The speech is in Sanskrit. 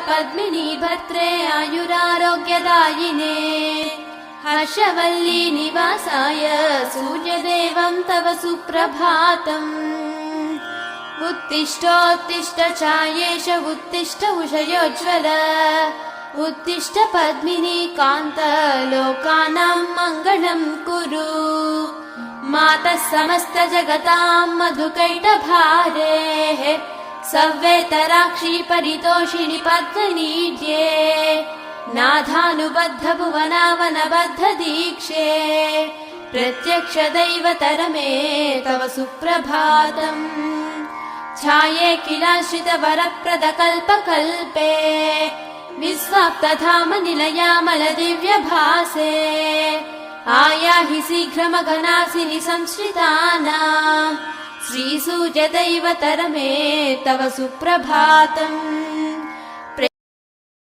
पद्मिनी भर्त्रे आयुरारोग्यदायिने हर्षवल्ली निवासाय सूर्यदेवं तव सुप्रभातम् उत्तिष्ठोत्तिष्ठ चायेश उत्तिष्ठ उषयोज्ज्वल उत्तिष्ठ पद्मिनी कान्त लोकानां मङ्गलं कुरु मातः समस्त जगतां मधुकैटभारेः सव्येतराक्षी परितोषिणि पद्मनीड्ये नाथानुबद्ध भुवनावनबद्ध दीक्षे प्रत्यक्ष दैवतरमे तव सुप्रभातम् छाये किलाश्रित वरप्रद कल्पकल्पे विस्वाप्तधाम निलयामल दिव्यभासे आयाहि शीघ्रमघनासिनि संश्रितानां श्रीसूर्यदैवतरमे तव सुप्रभातम्।